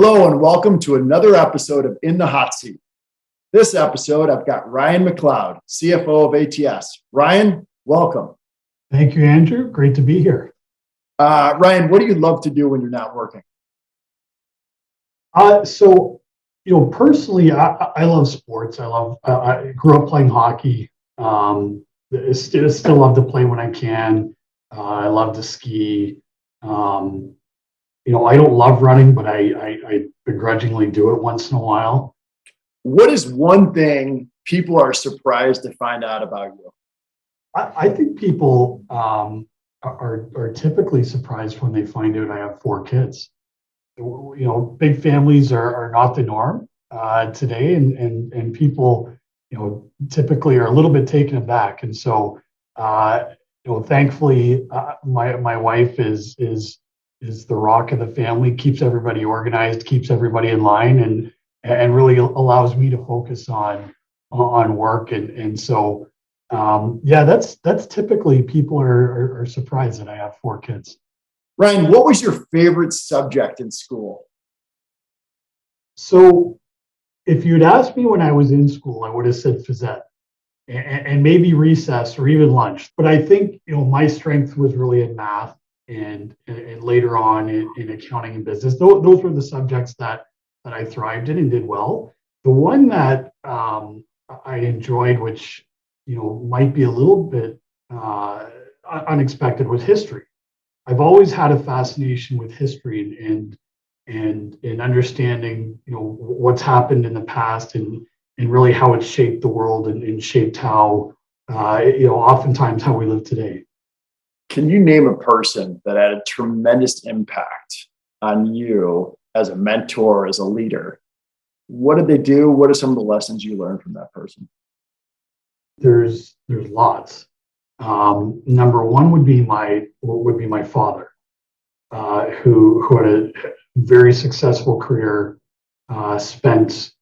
Hello and welcome to another episode of In the Hot Seat. This episode, I've got Ryan McLeod, CFO of ATS. Ryan, welcome. Thank you, Andrew. Great to be here. Ryan, what do you love to do when you're not working? Personally, I love sports. I grew up playing hockey. Still love to play when I can. I love to ski. I don't love running, but I begrudgingly do it once in a while. What is one thing people are surprised to find out about you? I think people are typically surprised when they find out I have 4 kids. Big families are not the norm today, and people, typically are a little bit taken aback. And so, thankfully, my wife is the rock of the family, keeps everybody organized, keeps everybody in line, and really allows me to focus on work. And so, that's typically people are surprised that I have 4 kids. Ryan, what was your favorite subject in school? So if you'd asked me when I was in school, I would have said phys ed and maybe recess or even lunch. But I think, my strength was really in math and later on in accounting and business. Those were the subjects that I thrived in and did well. The one that I enjoyed, which, might be a little bit unexpected, was history. I've always had a fascination with history and understanding, what's happened in the past and really how it's shaped the world and shaped how, oftentimes how we live today. Can you name a person that had a tremendous impact on you as a mentor, as a leader? What did they do? What are some of the lessons you learned from that person? There's lots. Number one would be my father, who had a very successful career, spent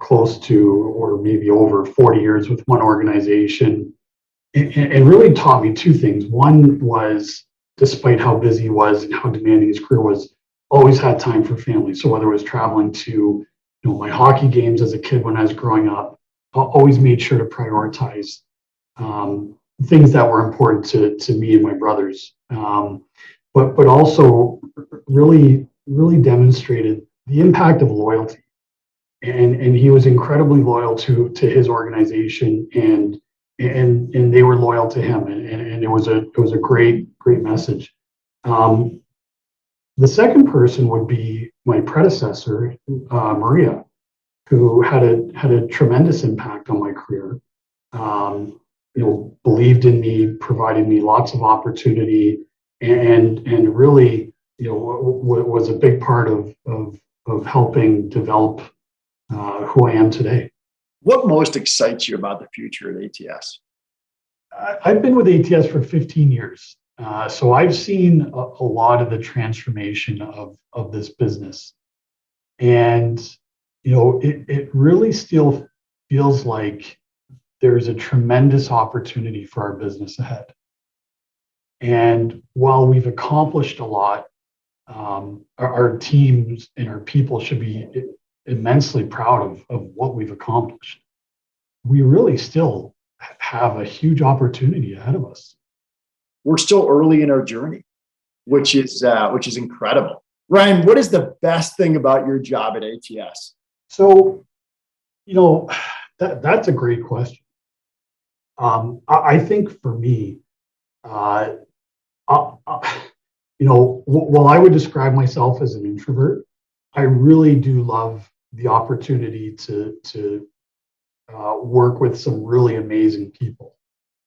close to or maybe over 40 years with one organization, and really taught me 2 things. One was, despite how busy he was and how demanding his career was, always had time for family. So whether it was traveling to my hockey games as a kid when I was growing up, I always made sure to prioritize things that were important to me and my brothers, but also really demonstrated the impact of loyalty, and he was incredibly loyal to his organization, and they were loyal to him, and it was a great message. The second person would be my predecessor, Maria, who had a tremendous impact on my career. Believed in me, provided me lots of opportunity, and really, was a big part of helping develop who I am today. What most excites you about the future at ATS? I've been with ATS for 15 years. So I've seen a lot of the transformation of this business. And, it really still feels like there's a tremendous opportunity for our business ahead. And while we've accomplished a lot, our teams and our people should be immensely proud of what we've accomplished. We really still have a huge opportunity ahead of us. We're still early in our journey, which is incredible. Ryan, what is the best thing about your job at ATS? So, that's a great question. I think for me, while I would describe myself as an introvert, I really do love the opportunity to work with some really amazing people,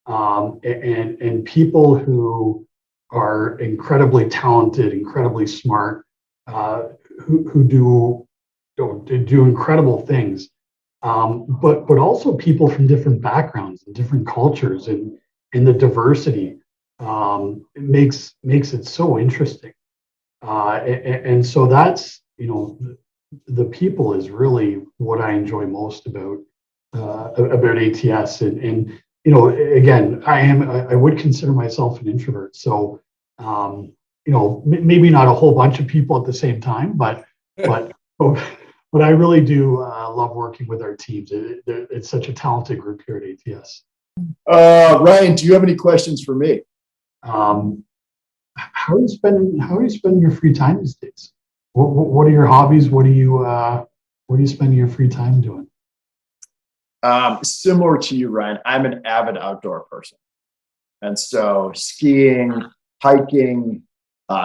and people who are incredibly talented, incredibly smart, who do incredible things. But also people from different backgrounds and different cultures, and the diversity it makes it so interesting. And so that's, the people is really what I enjoy most about ATS. And again, I would consider myself an introvert. So maybe not a whole bunch of people at the same time, but but I really do love working with our teams. It's such a talented group here at ATS. Ryan, do you have any questions for me? How are you spending your free time these days? What are your hobbies? What are you spending your free time doing? Similar to you, Ryan, I'm an avid outdoor person. And so skiing, hiking,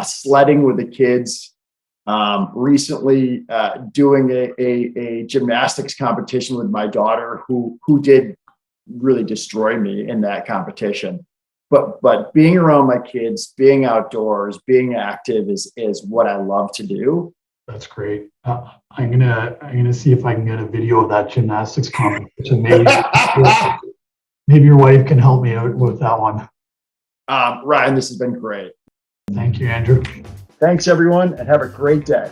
sledding with the kids, recently doing a gymnastics competition with my daughter who did really destroy me in that competition. But being around my kids, being outdoors, being active is what I love to do. That's great. I'm gonna see if I can get a video of that gymnastics competition. Maybe your wife can help me out with that one. Ryan, this has been great. Thank you, Andrew. Thanks, everyone, and have a great day.